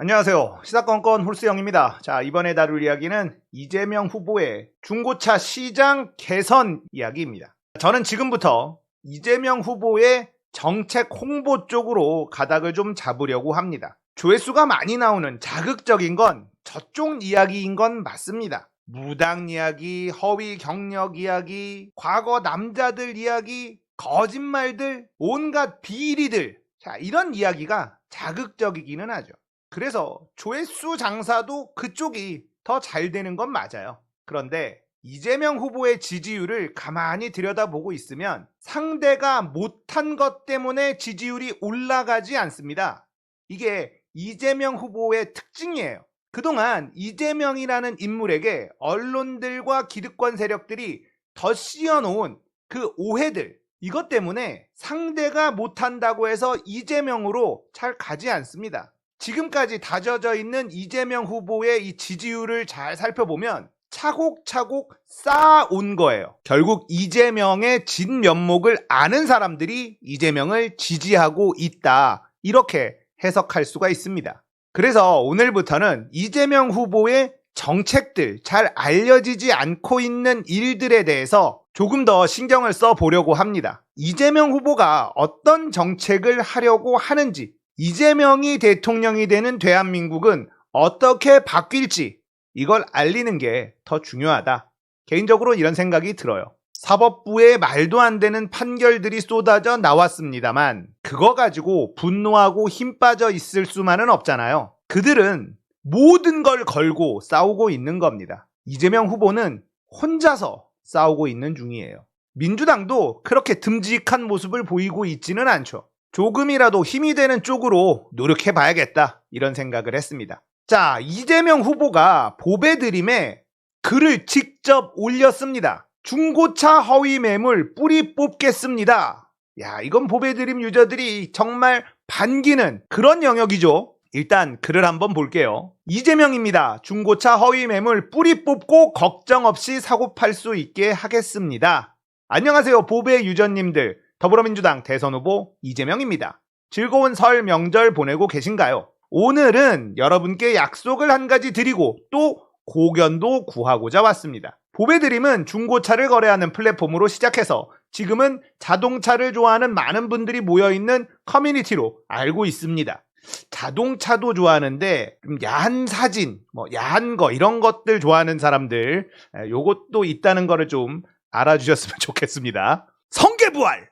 안녕하세요. 시사건건 홀스영입니다. 자, 이번에 다룰 이야기는 이재명 후보의 중고차 시장 개선 이야기입니다. 저는 지금부터 이재명 후보의 정책 홍보 쪽으로 가닥을 좀 잡으려고 합니다. 조회수가 많이 나오는 자극적인 건 저쪽 이야기인 건 맞습니다. 무당 이야기, 허위 경력 이야기, 과거 남자들 이야기, 거짓말들, 온갖 비리들. 자, 이런 이야기가 자극적이기는 하죠. 그래서 조회수 장사도 그쪽이 더 잘 되는 건 맞아요. 그런데 이재명 후보의 지지율을 가만히 들여다보고 있으면 상대가 못한 것 때문에 지지율이 올라가지 않습니다. 이게 이재명 후보의 특징이에요. 그동안 이재명이라는 인물에게 언론들과 기득권 세력들이 더 씌워놓은 그 오해들, 이것 때문에 상대가 못한다고 해서 이재명으로 잘 가지 않습니다. 지금까지 다져져 있는 이재명 후보의 이 지지율을 잘 살펴보면 차곡차곡 쌓아온 거예요. 결국 이재명의 진면목을 아는 사람들이 이재명을 지지하고 있다. 이렇게 해석할 수가 있습니다. 그래서 오늘부터는 이재명 후보의 정책들, 잘 알려지지 않고 있는 일들에 대해서 조금 더 신경을 써보려고 합니다. 이재명 후보가 어떤 정책을 하려고 하는지, 이재명이 대통령이 되는 대한민국은 어떻게 바뀔지 이걸 알리는 게 더 중요하다. 개인적으로 이런 생각이 들어요. 사법부의 말도 안 되는 판결들이 쏟아져 나왔습니다만 그거 가지고 분노하고 힘 빠져 있을 수만은 없잖아요. 그들은 모든 걸 걸고 싸우고 있는 겁니다. 이재명 후보는 혼자서 싸우고 있는 중이에요. 민주당도 그렇게 듬직한 모습을 보이고 있지는 않죠. 조금이라도 힘이 되는 쪽으로 노력해 봐야겠다 이런 생각을 했습니다. 자, 이재명 후보가 보배드림에 글을 직접 올렸습니다. 중고차 허위 매물 뿌리 뽑겠습니다. 야, 이건 보배드림 유저들이 정말 반기는 그런 영역이죠. 일단 글을 한번 볼게요. 이재명입니다. 중고차 허위 매물 뿌리 뽑고 걱정 없이 사고 팔 수 있게 하겠습니다. 안녕하세요 보배 유저님들. 더불어민주당 대선 후보 이재명입니다. 즐거운 설 명절 보내고 계신가요? 오늘은 여러분께 약속을 한 가지 드리고 또 고견도 구하고자 왔습니다. 보배드림은 중고차를 거래하는 플랫폼으로 시작해서 지금은 자동차를 좋아하는 많은 분들이 모여있는 커뮤니티로 알고 있습니다. 자동차도 좋아하는데 좀 야한 사진, 야한 거 이런 것들 좋아하는 사람들 요것도 있다는 거를 좀 알아주셨으면 좋겠습니다. 성계부활!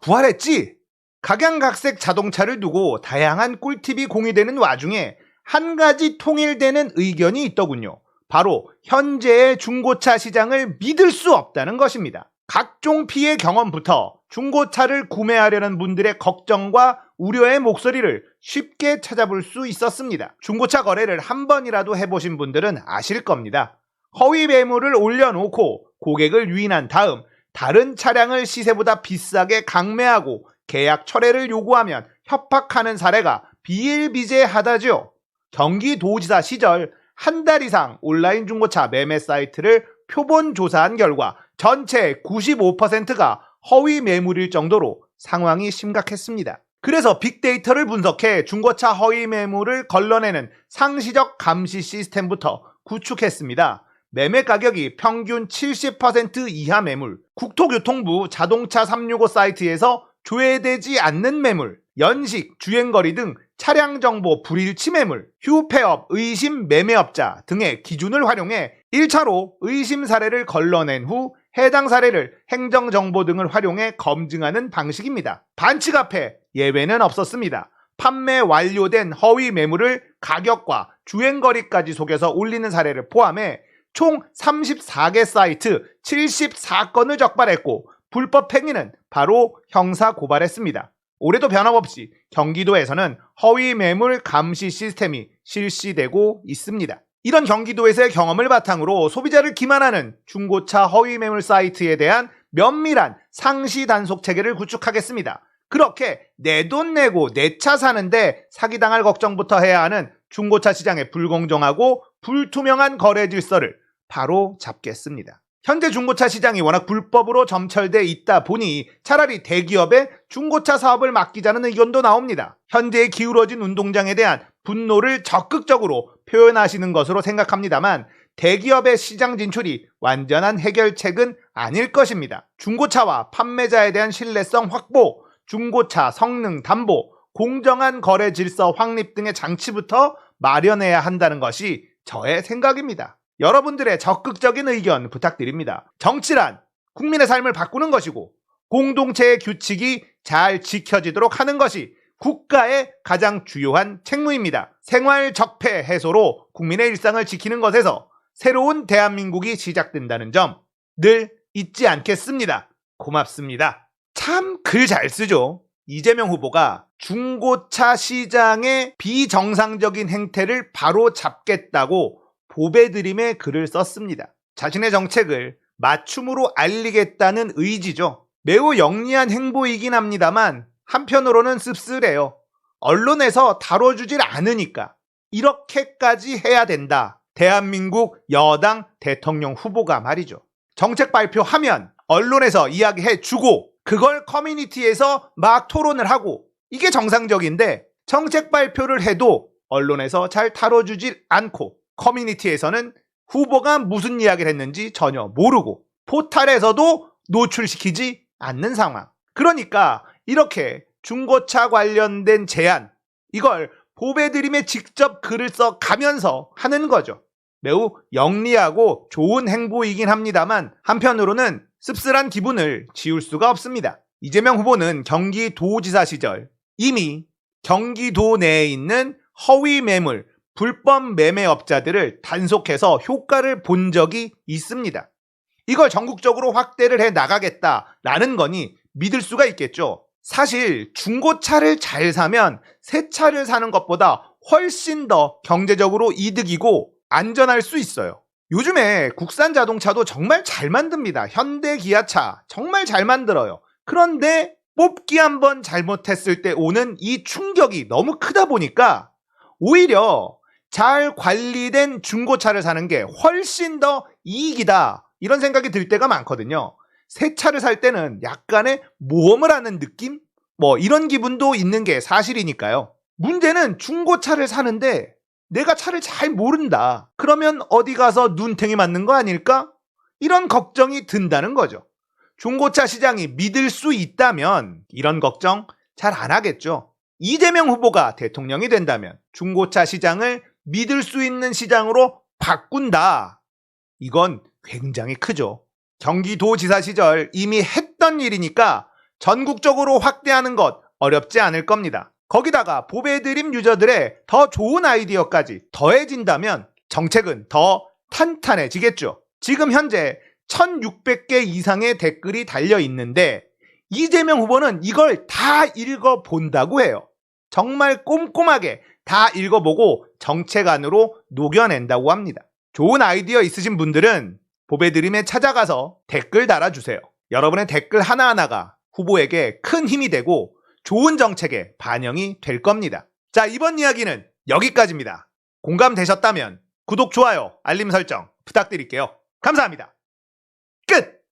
부활했지? 각양각색 자동차를 두고 다양한 꿀팁이 공유되는 와중에 한 가지 통일되는 의견이 있더군요. 바로 현재의 중고차 시장을 믿을 수 없다는 것입니다. 각종 피해 경험부터 중고차를 구매하려는 분들의 걱정과 우려의 목소리를 쉽게 찾아볼 수 있었습니다. 중고차 거래를 한 번이라도 해보신 분들은 아실 겁니다. 허위 매물을 올려놓고 고객을 유인한 다음 다른 차량을 시세보다 비싸게 강매하고 계약 철회를 요구하면 협박하는 사례가 비일비재하다죠. 경기도지사 시절 한 달 이상 온라인 중고차 매매 사이트를 표본 조사한 결과 전체 95%가 허위 매물일 정도로 상황이 심각했습니다. 그래서 빅데이터를 분석해 중고차 허위 매물을 걸러내는 상시적 감시 시스템부터 구축했습니다. 매매 가격이 평균 70% 이하 매물, 국토교통부 자동차 365 사이트에서 조회되지 않는 매물, 연식, 주행거리 등 차량 정보 불일치 매물, 휴폐업, 의심 매매업자 등의 기준을 활용해 1차로 의심 사례를 걸러낸 후 해당 사례를 행정정보 등을 활용해 검증하는 방식입니다. 반칙 앞에 예외는 없었습니다. 판매 완료된 허위 매물을 가격과 주행거리까지 속여서 올리는 사례를 포함해 총 34개 사이트 74건을 적발했고 불법 행위는 바로 형사 고발했습니다. 올해도 변함없이 경기도에서는 허위 매물 감시 시스템이 실시되고 있습니다. 이런 경기도에서의 경험을 바탕으로 소비자를 기만하는 중고차 허위 매물 사이트에 대한 면밀한 상시 단속 체계를 구축하겠습니다. 그렇게 내 돈 내고 내 차 사는데 사기당할 걱정부터 해야 하는 중고차 시장의 불공정하고 불투명한 거래 질서를 바로 잡겠습니다. 현재 중고차 시장이 워낙 불법으로 점철돼 있다 보니 차라리 대기업에 중고차 사업을 맡기자는 의견도 나옵니다. 현재의 기울어진 운동장에 대한 분노를 적극적으로 표현하시는 것으로 생각합니다만 대기업의 시장 진출이 완전한 해결책은 아닐 것입니다. 중고차와 판매자에 대한 신뢰성 확보, 중고차 성능 담보, 공정한 거래 질서 확립 등의 장치부터 마련해야 한다는 것이 저의 생각입니다. 여러분들의 적극적인 의견 부탁드립니다. 정치란 국민의 삶을 바꾸는 것이고 공동체의 규칙이 잘 지켜지도록 하는 것이 국가의 가장 주요한 책무입니다. 생활 적폐 해소로 국민의 일상을 지키는 것에서 새로운 대한민국이 시작된다는 점 늘 잊지 않겠습니다. 고맙습니다. 참 글 잘 쓰죠. 이재명 후보가 중고차 시장의 비정상적인 행태를 바로 잡겠다고 보배드림의 글을 썼습니다. 자신의 정책을 맞춤으로 알리겠다는 의지죠. 매우 영리한 행보이긴 합니다만 한편으로는 씁쓸해요. 언론에서 다뤄주질 않으니까 이렇게까지 해야 된다. 대한민국 여당 대통령 후보가 말이죠. 정책 발표하면 언론에서 이야기해주고 그걸 커뮤니티에서 막 토론을 하고 이게 정상적인데 정책 발표를 해도 언론에서 잘 다뤄주질 않고 커뮤니티에서는 후보가 무슨 이야기를 했는지 전혀 모르고 포탈에서도 노출시키지 않는 상황. 그러니까 이렇게 중고차 관련된 제안 이걸 보배드림에 직접 글을 써 가면서 하는 거죠. 매우 영리하고 좋은 행보이긴 합니다만 한편으로는 씁쓸한 기분을 지울 수가 없습니다. 이재명 후보는 경기도지사 시절 이미 경기도 내에 있는 허위 매물, 불법 매매업자들을 단속해서 효과를 본 적이 있습니다. 이걸 전국적으로 확대를 해 나가겠다라는 거니 믿을 수가 있겠죠. 사실 중고차를 잘 사면 새 차를 사는 것보다 훨씬 더 경제적으로 이득이고 안전할 수 있어요. 요즘에 국산 자동차도 정말 잘 만듭니다. 현대 기아차 정말 잘 만들어요. 그런데 뽑기 한번 잘못했을 때 오는 이 충격이 너무 크다 보니까 오히려 잘 관리된 중고차를 사는 게 훨씬 더 이익이다. 이런 생각이 들 때가 많거든요. 새 차를 살 때는 약간의 모험을 하는 느낌? 이런 기분도 있는 게 사실이니까요. 문제는 중고차를 사는데 내가 차를 잘 모른다. 그러면 어디 가서 눈탱이 맞는 거 아닐까? 이런 걱정이 든다는 거죠. 중고차 시장이 믿을 수 있다면 이런 걱정 잘 안 하겠죠. 이재명 후보가 대통령이 된다면 중고차 시장을 믿을 수 있는 시장으로 바꾼다. 이건 굉장히 크죠. 경기도지사 시절 이미 했던 일이니까 전국적으로 확대하는 것 어렵지 않을 겁니다. 거기다가 보배드림 유저들의 더 좋은 아이디어까지 더해진다면 정책은 더 탄탄해지겠죠. 지금 현재 1600개 이상의 댓글이 달려 있는데 이재명 후보는 이걸 다 읽어본다고 해요. 정말 꼼꼼하게 다 읽어보고 정책안으로 녹여낸다고 합니다. 좋은 아이디어 있으신 분들은 보배드림에 찾아가서 댓글 달아주세요. 여러분의 댓글 하나하나가 후보에게 큰 힘이 되고 좋은 정책에 반영이 될 겁니다. 자, 이번 이야기는 여기까지입니다. 공감되셨다면 구독, 좋아요, 알림 설정 부탁드릴게요. 감사합니다. 끝!